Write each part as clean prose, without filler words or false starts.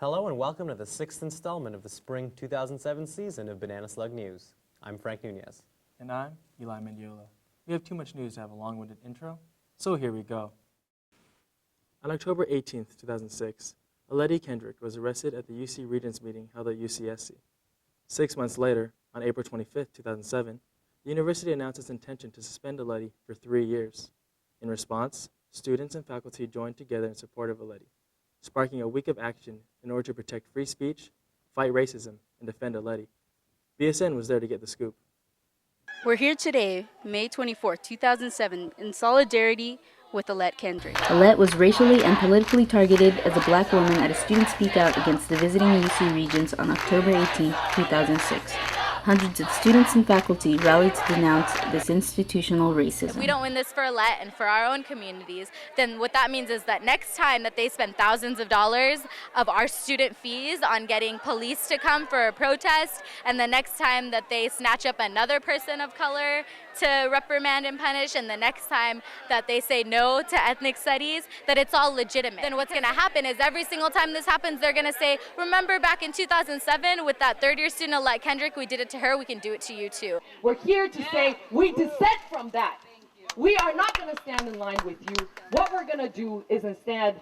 Hello and welcome to the 6th installment of the spring 2007 season of Banana Slug News. I'm Frank Nunez. And I'm Eli Mendiola. We have too much news to have a long-winded intro, so here we go. On October 18, 2006, Aleti Kendrick was arrested at the UC Regents meeting held at UCSC. 6 months later, on April 25, 2007, the university announced its intention to suspend Aleti for 3 years. In response, students and faculty joined together in support of Aleti, sparking a week of action in order to protect free speech, fight racism, and defend Aleti. BSN was there to get the scoop. We're here today, May 24, 2007, in solidarity with Aleti Kendrick. Aleti was racially and politically targeted as a black woman at a student speak out against the visiting UC Regents on October 18, 2006. Hundreds of students and faculty rallied to denounce this institutional racism. If we don't win this for Aleti and for our own communities, then what that means is that next time that they spend thousands of dollars of our student fees on getting police to come for a protest, and the next time that they snatch up another person of color to reprimand and punish, and the next time that they say no to ethnic studies, that it's all legitimate. Then what's gonna happen is every single time this happens, they're gonna say, remember back in 2007 with that third-year student Aleti Kendrick, we did it to her, we can do it to you too. We're here to say we dissent from that. We are not going to stand in line with you. What we're going to do is stand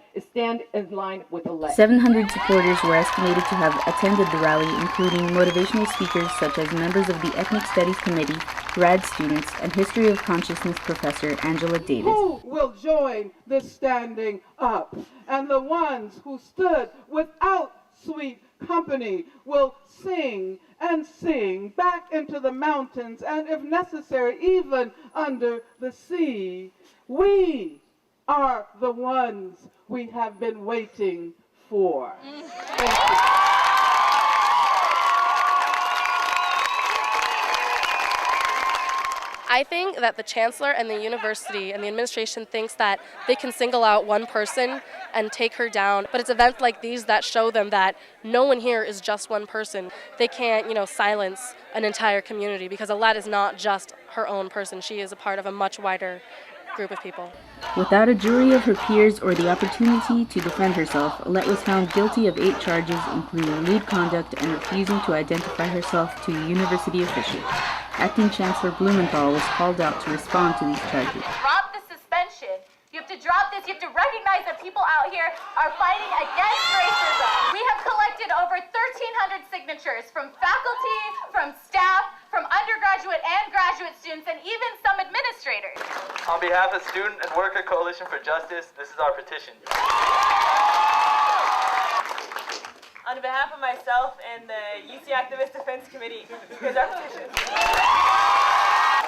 in line with Aleti. 700 supporters were estimated to have attended the rally, including motivational speakers such as members of the Ethnic Studies Committee, grad students, and History of Consciousness professor Angela Davis. Who will join the standing up? And the ones who stood without sweet company will sing and sing back into the mountains, and if necessary, even under the sea. We are the ones we have been waiting for. Thank you. I think that the chancellor and the university and the administration thinks that they can single out one person and take her down, but it's events like these that show them that no one here is just one person. They can't, silence an entire community, because Aleti is not just her own person. She is a part of a much wider group of people. Without a jury of her peers or the opportunity to defend herself, Aleti was found guilty of 8 charges, including lewd conduct and refusing to identify herself to university officials. Acting Chancellor Blumenthal was called out to respond to these charges. Drop the suspension. You have to drop this. You have to recognize that people out here are fighting against racism. We have collected over 1,300 signatures from faculty, from staff, from undergraduate and graduate students, and even some administrators. On behalf of Student and Worker Coalition for Justice, this is our petition. On behalf of myself and the UC Activist Defense Committee, here's our petition.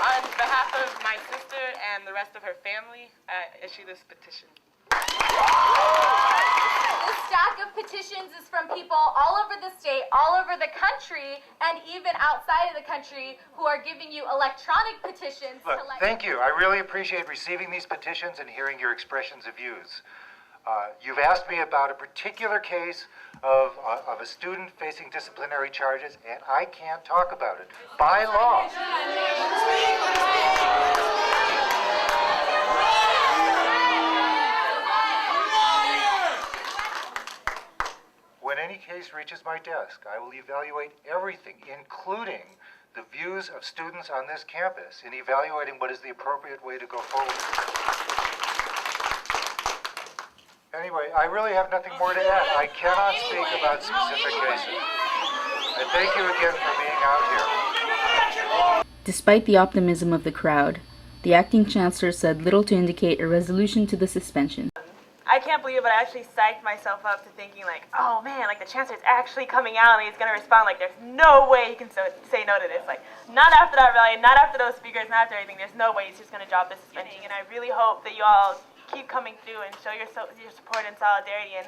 On behalf of my sister and the rest of her family, I issue this petition. This stack of petitions is from people all over the state, all over the country, and even outside of the country who are giving you electronic petitions. Look, thank you. I really appreciate receiving these petitions and hearing your expressions of views. You've asked me about a particular case of a student facing disciplinary charges, and I can't talk about it by law. When any case reaches my desk, I will evaluate everything, including the views of students on this campus, in evaluating what is the appropriate way to go forward. Anyway, I really have nothing more to add. I cannot speak about specific cases. And thank you again for being out here. Despite the optimism of the crowd, the acting chancellor said little to indicate a resolution to the suspension. I can't believe it, but I actually psyched myself up to thinking oh man, the chancellor's actually coming out and he's going to respond. There's no way he can say no to this. Not after that rally, not after those speakers, not after everything. There's no way he's just going to drop this suspension. And I really hope that you all keep coming through and show your support and solidarity in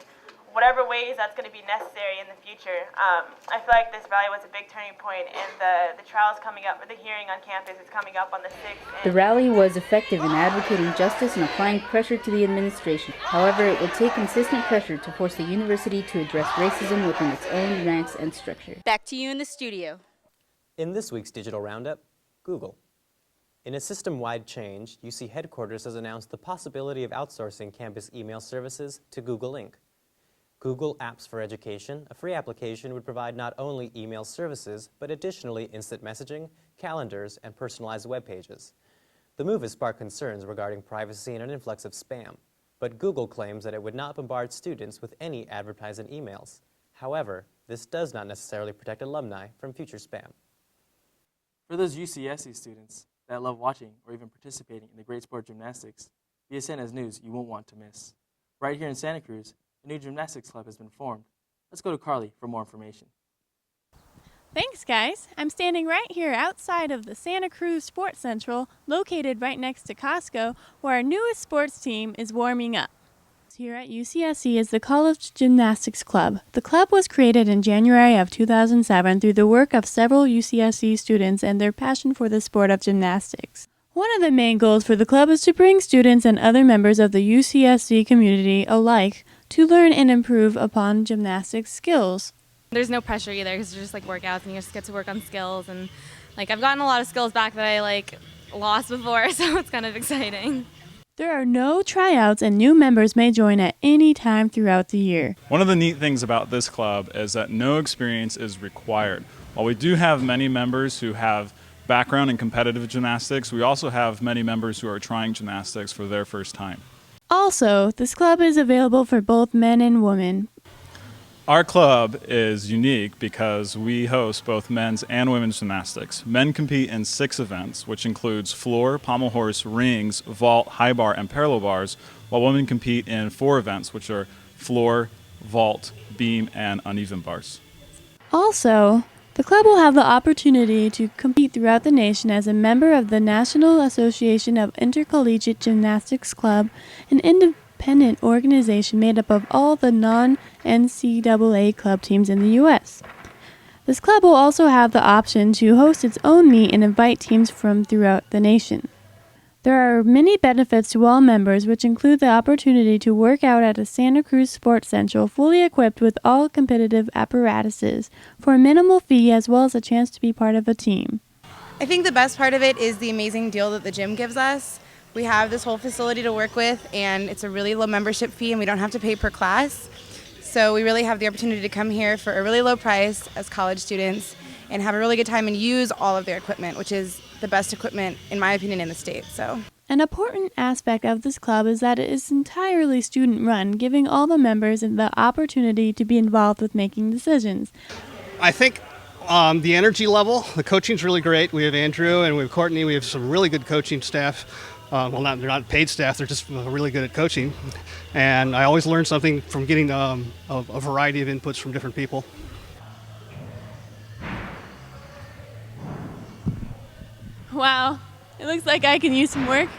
whatever ways that's going to be necessary in the future. I feel like this rally was a big turning point, and the trial's coming up, or the hearing on campus is coming up on the 6th. The rally was effective in advocating justice and applying pressure to the administration. However, it will take consistent pressure to force the university to address racism within its own ranks and structure. Back to you in the studio. In this week's Digital Roundup, Google. In a system-wide change, UC headquarters has announced the possibility of outsourcing campus email services to Google Inc. Google Apps for Education, a free application, would provide not only email services, but additionally instant messaging, calendars, and personalized web pages. The move has sparked concerns regarding privacy and an influx of spam, but Google claims that it would not bombard students with any advertising emails. However, this does not necessarily protect alumni from future spam. For those UCSC students that love watching or even participating in the great sport gymnastics, BSN has news you won't want to miss. Right here in Santa Cruz, a new gymnastics club has been formed. Let's go to Carly for more information. Thanks, guys. I'm standing right here outside of the Santa Cruz Sports Central, located right next to Costco, where our newest sports team is warming up. Here at UCSC is the College Gymnastics Club. The club was created in January of 2007 through the work of several UCSC students and their passion for the sport of gymnastics. One of the main goals for the club is to bring students and other members of the UCSC community alike to learn and improve upon gymnastics skills. There's no pressure either because they're just like workouts and you just get to work on skills, and like I've gotten a lot of skills back that I like lost before, so it's kind of exciting. There are no tryouts and new members may join at any time throughout the year. One of the neat things about this club is that no experience is required. While we do have many members who have background in competitive gymnastics, we also have many members who are trying gymnastics for their first time. Also, this club is available for both men and women. Our club is unique because we host both men's and women's gymnastics. Men compete in 6 events, which includes floor, pommel horse, rings, vault, high bar, and parallel bars, while women compete in 4 events, which are floor, vault, beam, and uneven bars. Also, the club will have the opportunity to compete throughout the nation as a member of the National Association of Intercollegiate Gymnastics Club, an independent organization made up of all the non-NCAA club teams in the U.S. This club will also have the option to host its own meet and invite teams from throughout the nation. There are many benefits to all members, which include the opportunity to work out at a Santa Cruz Sports Central fully equipped with all competitive apparatuses for a minimal fee, as well as a chance to be part of a team. I think the best part of it is the amazing deal that the gym gives us. We have this whole facility to work with, and it's a really low membership fee, and we don't have to pay per class. So we really have the opportunity to come here for a really low price as college students and have a really good time and use all of their equipment, which is the best equipment, in my opinion, in the state. So, an important aspect of this club is that it is entirely student-run, giving all the members the opportunity to be involved with making decisions. I think the energy level, the coaching's really great. We have Andrew and we have Courtney. We have some really good coaching staff. They're not paid staff. They're just really good at coaching. And I always learn something from getting a variety of inputs from different people. Wow, it looks like I can use some work.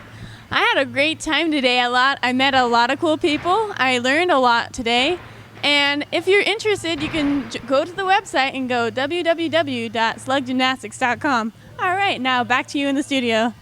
I had a great time today. I met a lot of cool people. I learned a lot today. And if you're interested, you can go to the website and go www.sluggymnastics.com. All right, now back to you in the studio.